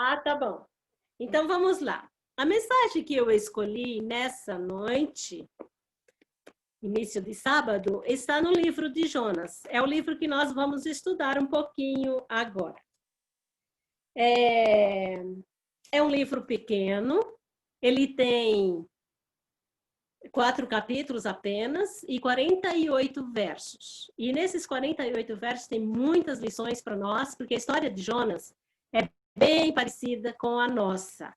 Ah, tá bom. Então vamos lá. A mensagem que eu escolhi nessa noite, início de sábado, está no livro de Jonas. É o livro que nós vamos estudar um pouquinho agora. É um livro pequeno, ele tem 4 capítulos apenas e 48 versos. E nesses 48 versos tem muitas lições para nós, porque a história de Jonas é bem parecida com a nossa.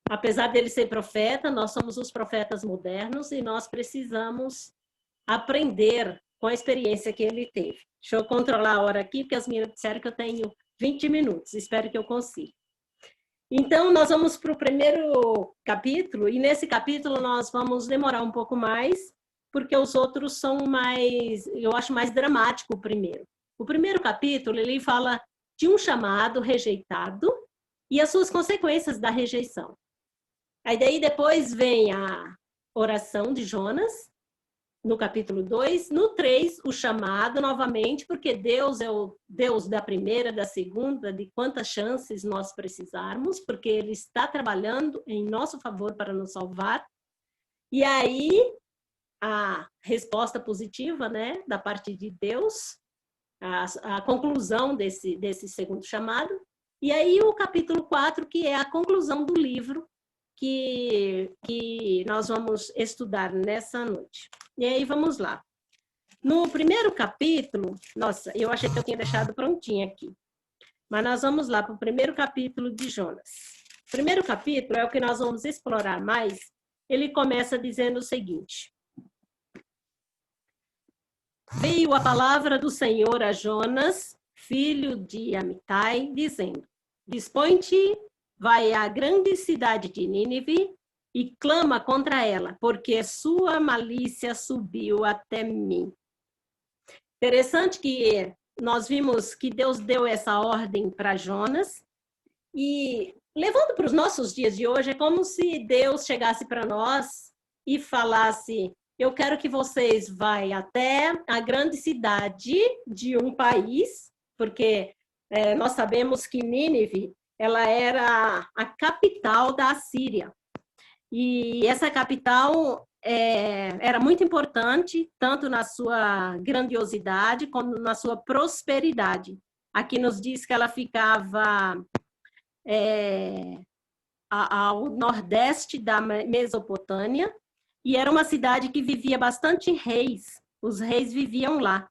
Apesar dele ser profeta, nós somos os profetas modernos e nós precisamos aprender com a experiência que ele teve. Deixa eu controlar a hora aqui, porque as meninas disseram que eu tenho 20 minutos. Espero que eu consiga. Então, nós vamos para o primeiro capítulo, e nesse capítulo nós vamos demorar um pouco mais, porque os outros são mais, eu acho mais dramático o primeiro. O primeiro capítulo, ele fala de um chamado rejeitado e as suas consequências da rejeição. Aí daí depois vem a oração de Jonas, no capítulo 2. No 3, o chamado novamente, porque Deus é o Deus da primeira, da segunda, de quantas chances nós precisarmos, porque Ele está trabalhando em nosso favor para nos salvar. E aí, a resposta positiva, né, da parte de Deus, a conclusão desse segundo chamado. E aí, o capítulo 4, que é a conclusão do livro, que nós vamos estudar nessa noite. E aí, vamos lá. No primeiro capítulo, nossa, eu achei que eu tinha deixado prontinho aqui, mas nós vamos lá para o primeiro capítulo de Jonas. O primeiro capítulo é o que nós vamos explorar mais. Ele começa dizendo o seguinte: veio a palavra do Senhor a Jonas, filho de Amitai, dizendo: dispõe-te, vai à grande cidade de Nínive e clama contra ela, porque sua malícia subiu até mim. Interessante que nós vimos que Deus deu essa ordem para Jonas, e levando para os nossos dias de hoje, é como se Deus chegasse para nós e falasse: eu quero que vocês vão até a grande cidade de um país, porque nós sabemos que Nínive, ela era a capital da Assíria. E essa capital era muito importante, tanto na sua grandiosidade, como na sua prosperidade. Aqui nos diz que ela ficava ao nordeste da Mesopotâmia, e era uma cidade que vivia bastante reis. Os reis viviam lá.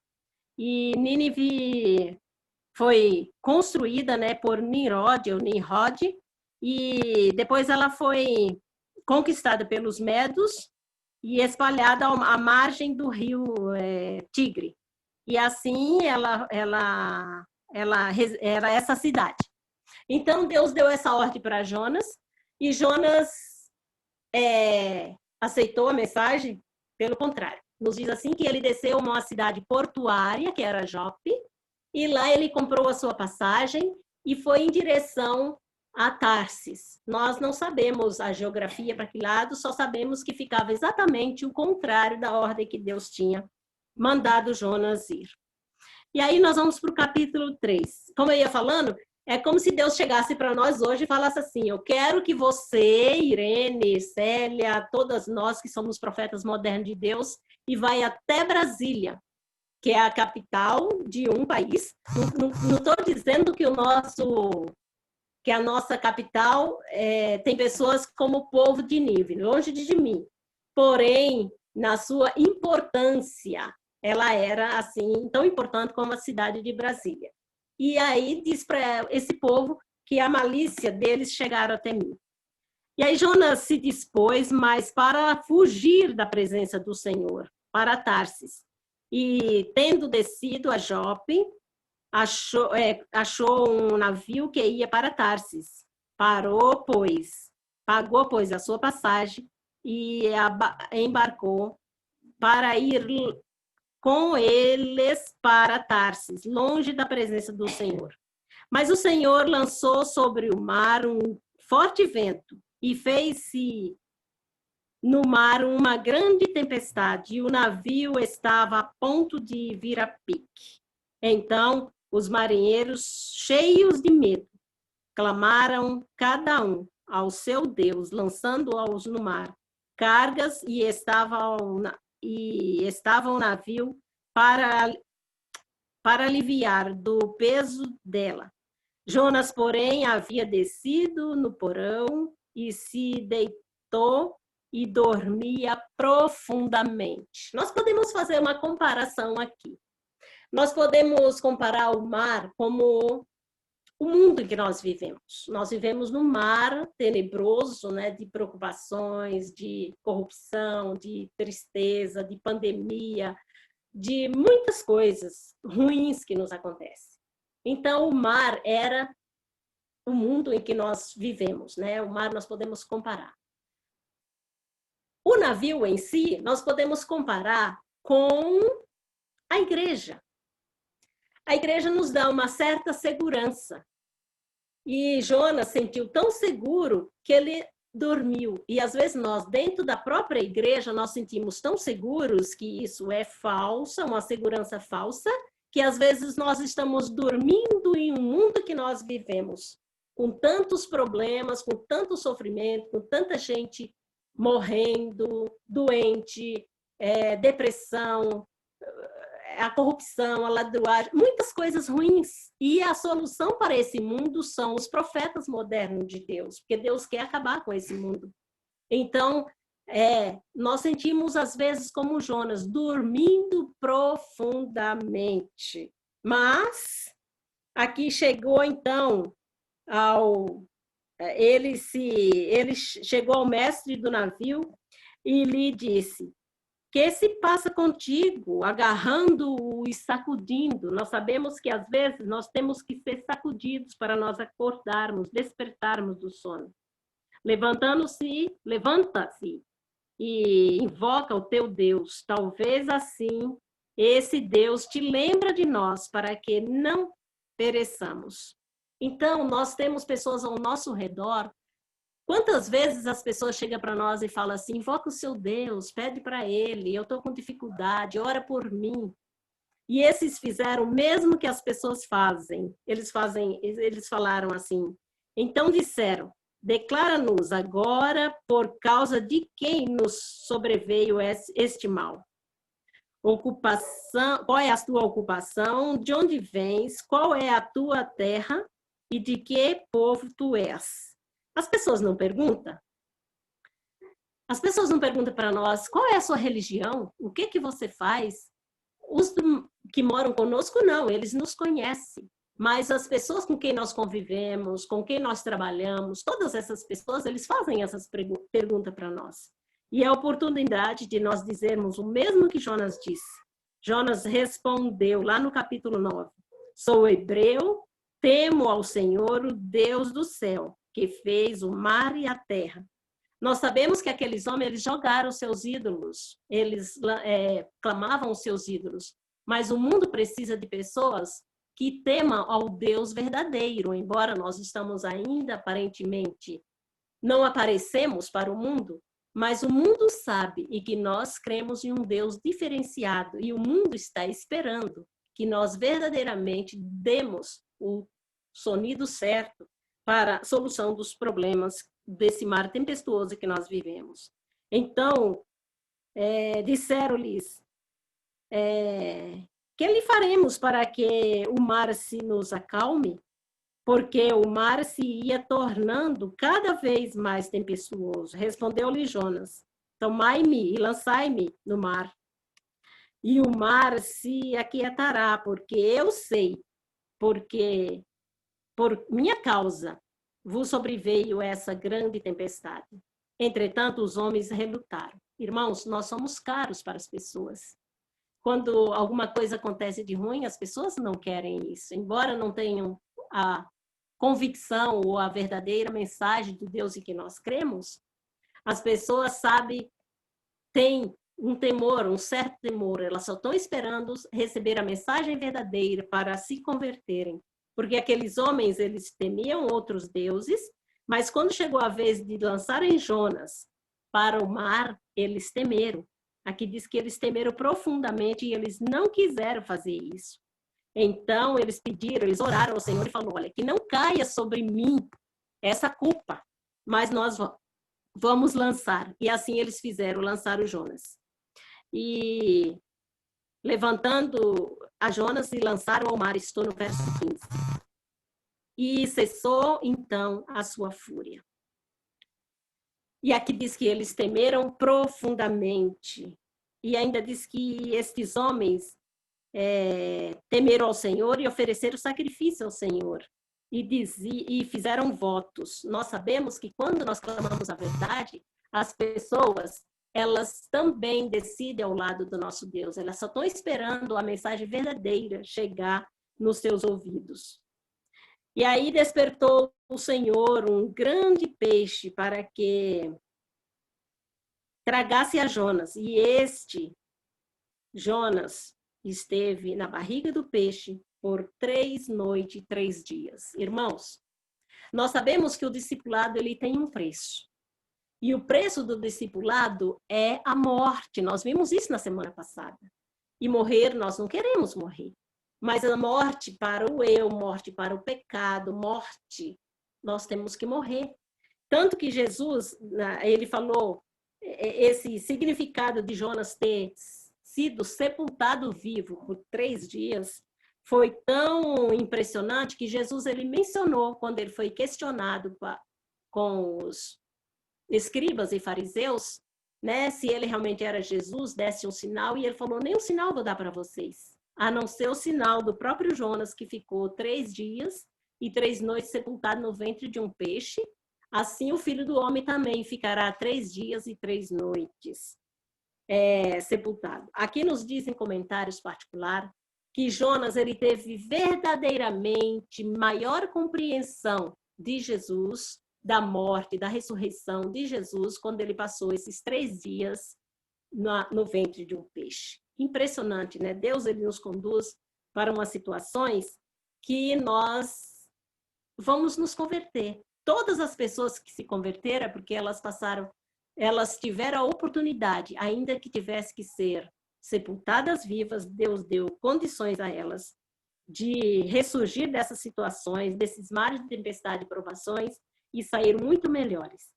E Nínive foi construída, né, por Nimrod, e depois ela foi conquistada pelos medos e espalhada à margem do rio Tigre. E assim ela era essa cidade. Então Deus deu essa ordem para Jonas, e Jonas aceitou a mensagem. Pelo contrário, nos diz assim que ele desceu a uma cidade portuária, que era Jope, e lá ele comprou a sua passagem e foi em direção a Tarsis. Nós não sabemos a geografia para que lado, só sabemos que ficava exatamente o contrário da ordem que Deus tinha mandado Jonas ir. E aí nós vamos para o capítulo 3. Como eu ia falando, é como se Deus chegasse para nós hoje e falasse assim: eu quero que você, Irene, Célia, todas nós que somos profetas modernos de Deus, e vai até Brasília, que é a capital de um país. Não estou dizendo que a nossa capital tem pessoas como o povo de Nínive, longe de mim. Porém, na sua importância, ela era assim tão importante como a cidade de Brasília. E aí diz para esse povo que a malícia deles chegaram até mim. E aí Jonas se dispôs, mas para fugir da presença do Senhor, para Tarsis. E tendo descido a Jope, achou um navio que ia para Tarsis. Pagou, pois, a sua passagem e embarcou para ir com eles para Tarsis, longe da presença do Senhor. Mas o Senhor lançou sobre o mar um forte vento e fez-se no mar uma grande tempestade, e o navio estava a ponto de vir a pique. Então, os marinheiros, cheios de medo, clamaram cada um ao seu Deus, lançando-os no mar, cargas, e estava o navio para aliviar do peso dela. Jonas, porém, havia descido no porão e se deitou e dormia profundamente. Nós podemos fazer uma comparação aqui. Nós podemos comparar o mar como o mundo em que nós vivemos. Nós vivemos num mar tenebroso, né, de preocupações, de corrupção, de tristeza, de pandemia, de muitas coisas ruins que nos acontecem. Então, o mar era o mundo em que nós vivemos, né? O mar nós podemos comparar. O navio em si, nós podemos comparar com a igreja. A igreja nos dá uma certa segurança. E Jonas sentiu tão seguro que ele dormiu. E às vezes nós, dentro da própria igreja, nós sentimos tão seguros que isso é falsa, uma segurança falsa, que às vezes nós estamos dormindo em um mundo que nós vivemos, com tantos problemas, com tanto sofrimento, com tanta gente morrendo, doente, depressão, a corrupção, a ladruagem, muitas coisas ruins. E a solução para esse mundo são os profetas modernos de Deus, porque Deus quer acabar com esse mundo. Então, nós sentimos, às vezes, como Jonas, dormindo profundamente. Mas, aqui chegou, então, ele chegou ao mestre do navio e lhe disse: que se passa contigo, agarrando-o e sacudindo? Nós sabemos que, às vezes, nós temos que ser sacudidos para nós acordarmos, despertarmos do sono. Levanta-se e invoca o teu Deus. Talvez assim, esse Deus te lembra de nós para que não pereçamos. Então, nós temos pessoas ao nosso redor. Quantas vezes as pessoas chegam para nós e falam assim: invoca o seu Deus, pede para ele, eu estou com dificuldade, ora por mim. E esses fizeram o mesmo que as pessoas fazem. Eles falaram assim: então disseram, declara-nos agora por causa de quem nos sobreveio este mal. Qual é a tua ocupação? De onde vens? Qual é a tua terra? E de que povo tu és? As pessoas não perguntam. As pessoas não perguntam para nós qual é a sua religião, o que você faz. Os que moram conosco, não, eles nos conhecem. Mas as pessoas com quem nós convivemos, com quem nós trabalhamos, todas essas pessoas, eles fazem essas perguntas para nós. E é a oportunidade de nós dizermos o mesmo que Jonas disse. Jonas respondeu lá no capítulo 9: sou hebreu, temo ao Senhor, o Deus do céu, que fez o mar e a terra. Nós sabemos que aqueles homens, eles jogaram seus ídolos, eles clamavam os seus ídolos, mas o mundo precisa de pessoas que temam ao Deus verdadeiro, embora nós estamos ainda, aparentemente, não aparecemos para o mundo, mas o mundo sabe e que nós cremos em um Deus diferenciado, e o mundo está esperando que nós verdadeiramente demos o sonido certo para a solução dos problemas desse mar tempestuoso que nós vivemos. Então, disseram-lhes, que lhe faremos para que o mar se nos acalme? Porque o mar se ia tornando cada vez mais tempestuoso. Respondeu-lhe Jonas: tomai-me e lançai-me no mar, e o mar se aquietará, porque eu sei, porque por minha causa vos sobreveio essa grande tempestade. Entretanto, os homens relutaram. Irmãos, nós somos caros para as pessoas. Quando alguma coisa acontece de ruim, as pessoas não querem isso. Embora não tenham a convicção ou a verdadeira mensagem do Deus em que nós cremos, as pessoas sabem, têm um temor, um certo temor. Elas só estão esperando receber a mensagem verdadeira para se converterem. Porque aqueles homens, eles temiam outros deuses, mas quando chegou a vez de lançarem Jonas para o mar, eles temeram. Aqui diz que eles temeram profundamente e eles não quiseram fazer isso. Então, eles oraram ao Senhor e falaram, olha, que não caia sobre mim essa culpa, mas nós vamos lançar. E assim eles fizeram, lançaram Jonas. E levantando a Jonas e lançaram ao mar, estou no verso 15. E cessou, então, a sua fúria. E aqui diz que eles temeram profundamente. E ainda diz que estes homens temeram ao Senhor e ofereceram sacrifício ao Senhor. E fizeram votos. Nós sabemos que quando nós clamamos a verdade, as pessoas, elas também decidem ao lado do nosso Deus. Elas só estão esperando a mensagem verdadeira chegar nos seus ouvidos. E aí despertou o Senhor um grande peixe para que tragasse a Jonas. E este Jonas esteve na barriga do peixe por 3 noites e 3 dias. Irmãos, nós sabemos que o discipulado ele tem um preço. E o preço do discipulado é a morte. Nós vimos isso na semana passada. E morrer, nós não queremos morrer. Mas a morte para o eu, morte para o pecado, morte, nós temos que morrer. Tanto que Jesus, ele falou, esse significado de Jonas ter sido sepultado vivo por 3 dias, foi tão impressionante que Jesus ele mencionou, quando ele foi questionado com os escribas e fariseus, né, se ele realmente era Jesus, desse um sinal, e ele falou, nem um sinal vou dar para vocês, a não ser o sinal do próprio Jonas, que ficou 3 dias e 3 noites sepultado no ventre de um peixe, assim o Filho do Homem também ficará 3 dias e 3 noites sepultado. Aqui nos dizem comentários particulares que Jonas ele teve verdadeiramente maior compreensão de Jesus, da morte, da ressurreição de Jesus, quando ele passou esses 3 dias no ventre de um peixe. Impressionante, né? Deus ele nos conduz para umas situações que nós vamos nos converter. Todas as pessoas que se converteram é porque elas tiveram a oportunidade, ainda que tivesse que ser sepultadas vivas, Deus deu condições a elas de ressurgir dessas situações, desses mares de tempestade e provações, e sair muito melhores.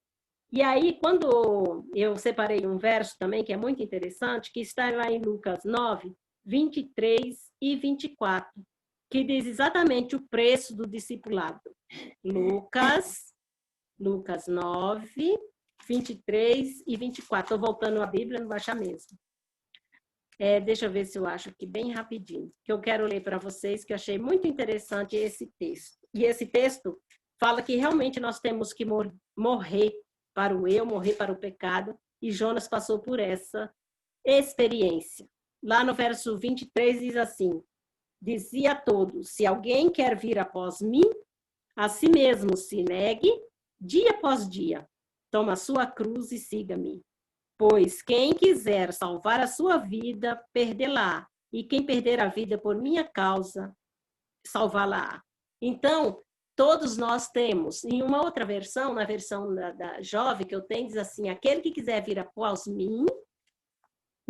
E aí, quando eu separei um verso também, que é muito interessante, que está lá em Lucas 9, 23 e 24, que diz exatamente o preço do discipulado. Lucas 9, 23 e 24. Estou voltando à Bíblia, não vou achar mesmo. Deixa eu ver se eu acho aqui bem rapidinho, que eu quero ler para vocês, que eu achei muito interessante esse texto. E esse texto fala que realmente nós temos que morrer para o eu, morrer para o pecado, e Jonas passou por essa experiência. Lá no verso 23 diz assim, dizia a todos, se alguém quer vir após mim, a si mesmo se negue, dia após dia, toma a sua cruz e siga-me. Pois quem quiser salvar a sua vida, perdê-la. E quem perder a vida por minha causa, salvá-la. Então, todos nós temos, em uma outra versão, na versão da jovem que eu tenho, diz assim, aquele que quiser vir após mim,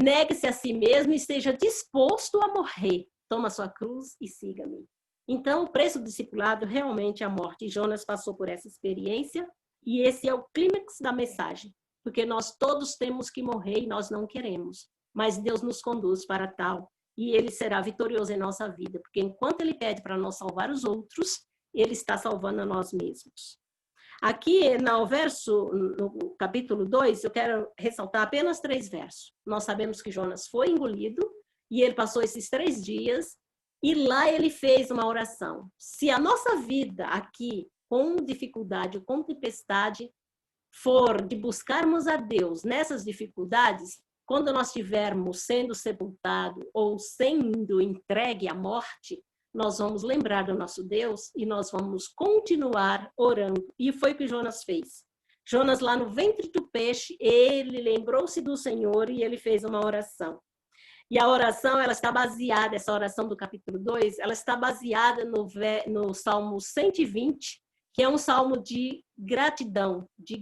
negue-se a si mesmo e esteja disposto a morrer. Toma a sua cruz e siga-me. Então, o preço do discipulado realmente é a morte. E Jonas passou por essa experiência e esse é o clímax da mensagem. Porque nós todos temos que morrer e nós não queremos. Mas Deus nos conduz para tal. E Ele será vitorioso em nossa vida. Porque enquanto Ele pede para nós salvar os outros, Ele está salvando a nós mesmos. Aqui no capítulo 2, eu quero ressaltar apenas 3 versos. Nós sabemos que Jonas foi engolido e ele passou esses 3 dias e lá ele fez uma oração. Se a nossa vida aqui, com dificuldade, com tempestade, for de buscarmos a Deus nessas dificuldades, quando nós estivermos sendo sepultado ou sendo entregue à morte, nós vamos lembrar do nosso Deus e nós vamos continuar orando. E foi o que Jonas fez. Jonas, lá no ventre do peixe, ele lembrou-se do Senhor e ele fez uma oração. E a oração, ela está baseada, essa oração do capítulo 2, ela está baseada no Salmo 120, que é um salmo de gratidão, de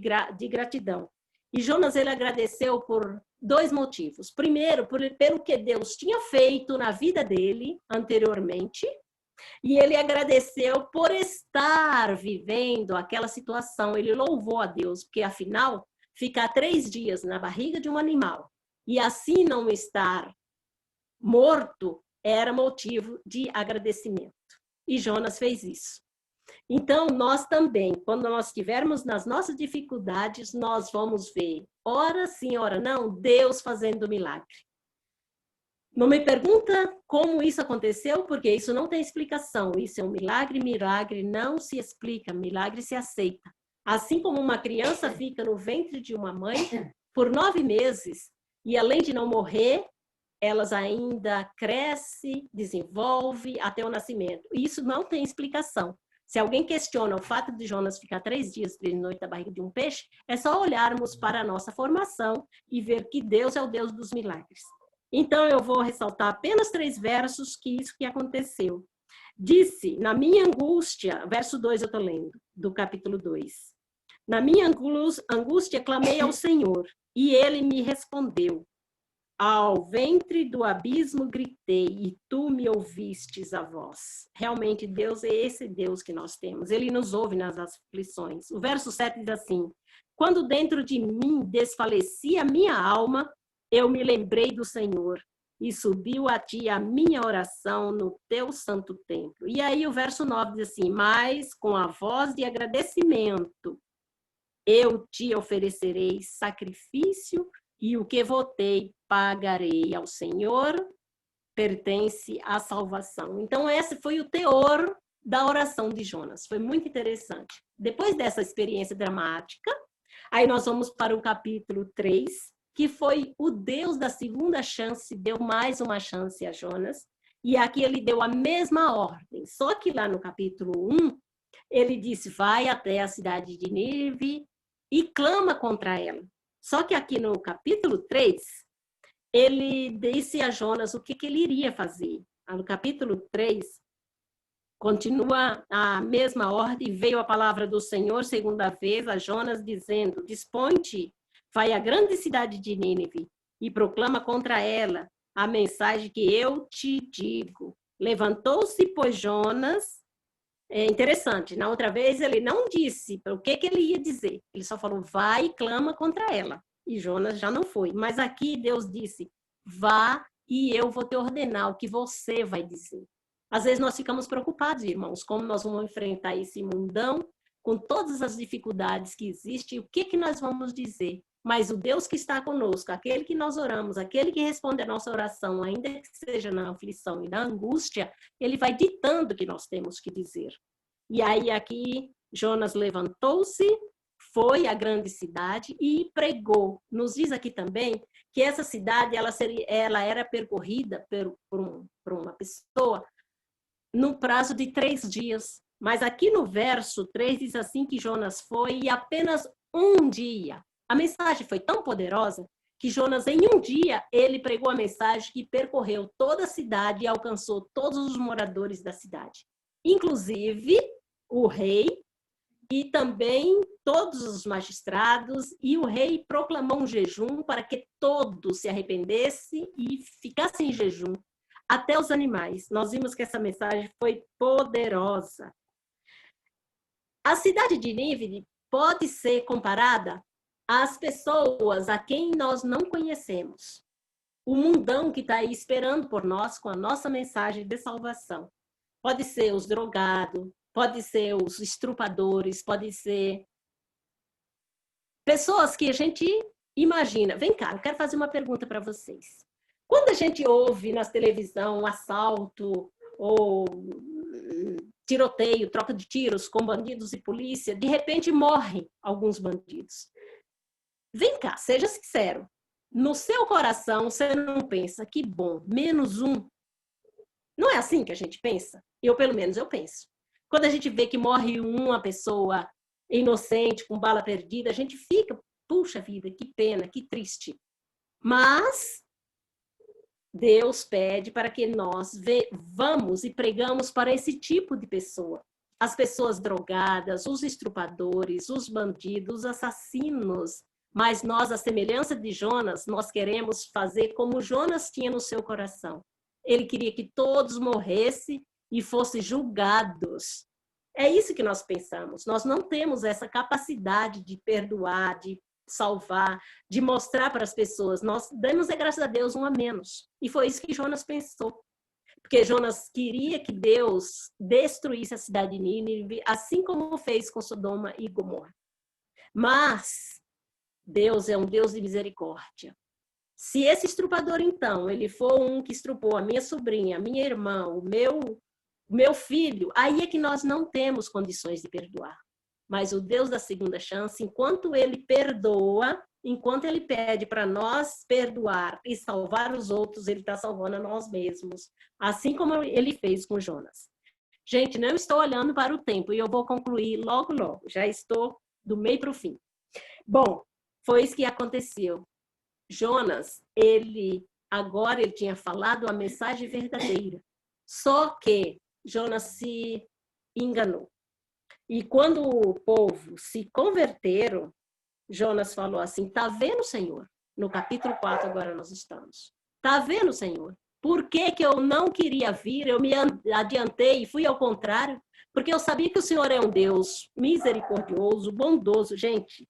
gratidão. E Jonas, ele agradeceu por 2 motivos. Primeiro, pelo que Deus tinha feito na vida dele anteriormente, e ele agradeceu por estar vivendo aquela situação. Ele louvou a Deus, porque afinal, ficar 3 dias na barriga de um animal e assim não estar morto era motivo de agradecimento. E Jonas fez isso. Então, nós também, quando nós estivermos nas nossas dificuldades, nós vamos ver, ora sim, ora não, Deus fazendo milagre. Não me pergunta como isso aconteceu, porque isso não tem explicação. Isso é um milagre, milagre não se explica, milagre se aceita. Assim como uma criança fica no ventre de uma mãe por 9 meses, e além de não morrer, elas ainda crescem, desenvolvem até o nascimento. Isso não tem explicação. Se alguém questiona o fato de Jonas ficar 3 dias, 3 noites na barriga de um peixe, é só olharmos para a nossa formação e ver que Deus é o Deus dos milagres. Então, eu vou ressaltar apenas 3 versos que isso que aconteceu. Disse, na minha angústia, verso 2 eu estou lendo, do capítulo 2. Na minha angústia, clamei ao Senhor, e ele me respondeu. Ao ventre do abismo gritei, e tu me ouvistes a voz. Realmente, Deus é esse Deus que nós temos. Ele nos ouve nas aflições. O verso 7 diz assim, quando dentro de mim desfalecia a minha alma, eu me lembrei do Senhor, e subiu a ti a minha oração no teu santo templo. E aí o verso 9 diz assim, mas com a voz de agradecimento, eu te oferecerei sacrifício, e o que votei pagarei ao Senhor, pertence à salvação. Então, esse foi o teor da oração de Jonas. Foi muito interessante. Depois dessa experiência dramática, aí nós vamos para o capítulo 3, que foi o Deus da segunda chance, deu mais uma chance a Jonas, e aqui ele deu a mesma ordem. Só que lá no capítulo 1, ele disse, vai até a cidade de Nínive e clama contra ela. Só que aqui no capítulo 3, ele disse a Jonas o que ele iria fazer. No capítulo 3, continua a mesma ordem, veio a palavra do Senhor segunda vez a Jonas, dizendo, dispõe-te, vai à grande cidade de Nínive e proclama contra ela a mensagem que eu te digo. Levantou-se, pois, Jonas. É interessante, na outra vez ele não disse o que ele ia dizer. Ele só falou, vai e clama contra ela. E Jonas já não foi. Mas aqui Deus disse, vá e eu vou te ordenar o que você vai dizer. Às vezes nós ficamos preocupados, irmãos, como nós vamos enfrentar esse mundão com todas as dificuldades que existem, o que nós vamos dizer? Mas o Deus que está conosco, aquele que nós oramos, aquele que responde a nossa oração, ainda que seja na aflição e na angústia, ele vai ditando o que nós temos que dizer. E aí aqui Jonas levantou-se, foi à grande cidade e pregou. Nos diz aqui também que essa cidade ela era percorrida por uma pessoa no prazo de 3 dias. Mas aqui no verso 3 diz assim que Jonas foi e apenas um dia. A mensagem foi tão poderosa que Jonas, em um dia, ele pregou a mensagem que percorreu toda a cidade e alcançou todos os moradores da cidade. Inclusive o rei e também todos os magistrados, e o rei proclamou um jejum para que todos se arrependessem e ficassem em jejum, até os animais. Nós vimos que essa mensagem foi poderosa. A cidade de Nínive pode ser comparada às pessoas a quem nós não conhecemos. O mundão que está aí esperando por nós com a nossa mensagem de salvação. Pode ser os drogados, pode ser os estrupadores, pode ser pessoas que a gente imagina. Vem cá, eu quero fazer uma pergunta para vocês. Quando a gente ouve na televisão um assalto ou tiroteio, troca de tiros com bandidos e polícia, de repente morrem alguns bandidos. Vem cá, seja sincero. No seu coração, você não pensa, que bom, menos um. Não é assim que a gente pensa? Pelo menos, eu penso. Quando a gente vê que morre uma pessoa inocente, com bala perdida, a gente fica, puxa vida, que pena, que triste. Mas Deus pede para que nós vamos e pregamos para esse tipo de pessoa. As pessoas drogadas, os estrupadores, os bandidos, os assassinos, Mas nós, à semelhança de Jonas, nós queremos fazer como Jonas tinha no seu coração. Ele queria que todos morressem e fossem julgados. É isso que nós pensamos. Nós não temos essa capacidade de perdoar, de salvar, de mostrar para as pessoas. Nós damos, graças a Deus, um a menos. E foi isso que Jonas pensou. Porque Jonas queria que Deus destruísse a cidade de Nínive, assim como fez com Sodoma e Gomorra. Mas Deus é um Deus de misericórdia. Se esse estrupador, então, ele for um que estrupou a minha sobrinha, a minha irmã, o meu filho, aí é que nós não temos condições de perdoar. Mas o Deus da segunda chance, enquanto ele perdoa, enquanto ele pede para nós perdoar e salvar os outros, ele está salvando a nós mesmos. Assim como ele fez com Jonas. Gente, não estou olhando para o tempo e eu vou concluir logo, logo. Já estou do meio para o fim. Bom, foi isso que aconteceu. Jonas, agora ele tinha falado a mensagem verdadeira. Só que Jonas se enganou. E quando o povo se converteram, Jonas falou assim, tá vendo, Senhor? No capítulo 4 agora nós estamos. Tá vendo, Senhor? Por que que eu não queria vir? Eu me adiantei e fui ao contrário. Porque eu sabia que o Senhor é um Deus misericordioso, bondoso. Gente,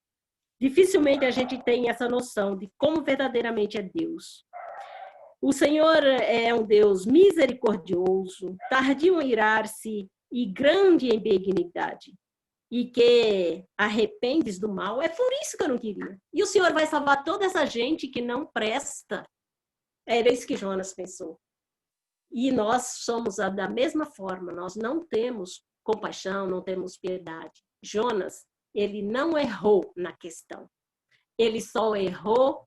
dificilmente a gente tem essa noção de como verdadeiramente é Deus. O Senhor é um Deus misericordioso, tardio em irar-se e grande em benignidade, e que arrependes do mal. É por isso que eu não queria. E o Senhor vai salvar toda essa gente que não presta. Era isso que Jonas pensou. E nós somos da mesma forma, nós não temos compaixão, não temos piedade. Jonas, ele não errou na questão. Ele só errou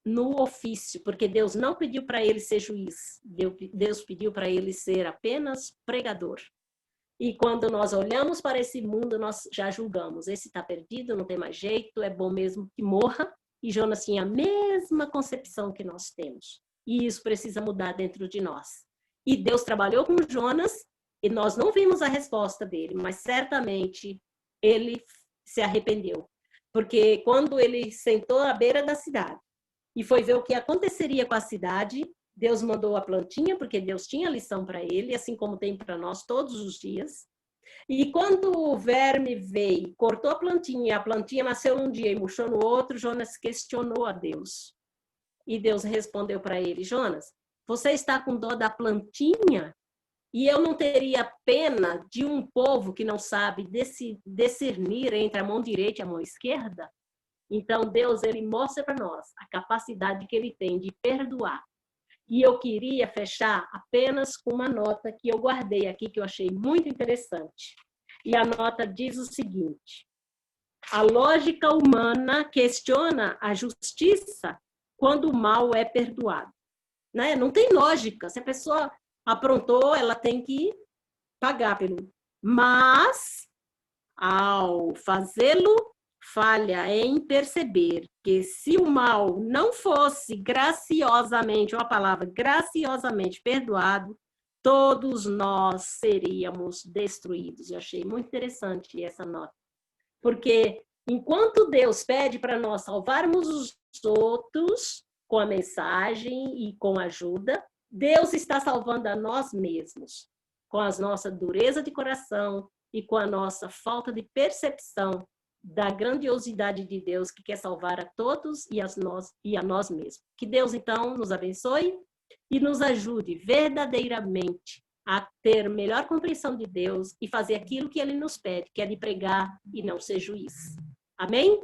no ofício, porque Deus não pediu para ele ser juiz. Deus pediu para ele ser apenas pregador. E quando nós olhamos para esse mundo, nós já julgamos. Esse está perdido, não tem mais jeito, é bom mesmo que morra. E Jonas tinha a mesma concepção que nós temos. E isso precisa mudar dentro de nós. E Deus trabalhou com Jonas, e nós não vimos a resposta dele, mas certamente ele se arrependeu. Porque quando ele sentou à beira da cidade e foi ver o que aconteceria com a cidade, Deus mandou a plantinha, porque Deus tinha lição para ele, assim como tem para nós todos os dias. E quando o verme veio, cortou a plantinha nasceu um dia e murchou no outro, Jonas questionou a Deus. E Deus respondeu para ele, Jonas, você está com dó da plantinha? E eu não teria pena de um povo que não sabe discernir entre a mão direita e a mão esquerda? Então, Deus, ele mostra para nós a capacidade que ele tem de perdoar. E eu queria fechar apenas com uma nota que eu guardei aqui, que eu achei muito interessante. E a nota diz o seguinte: a lógica humana questiona a justiça quando o mal é perdoado. Né? Não tem lógica. Se a pessoa aprontou, ela tem que pagar pelo. Mas, ao fazê-lo, falha em perceber que se o mal não fosse graciosamente, ou a palavra graciosamente perdoado, todos nós seríamos destruídos. Eu achei muito interessante essa nota. Porque enquanto Deus pede para nós salvarmos os outros com a mensagem e com a ajuda, Deus está salvando a nós mesmos, com a nossa dureza de coração e com a nossa falta de percepção da grandiosidade de Deus que quer salvar a todos e a nós mesmos. Que Deus, então, nos abençoe e nos ajude verdadeiramente a ter melhor compreensão de Deus e fazer aquilo que Ele nos pede, que é de pregar e não ser juiz. Amém?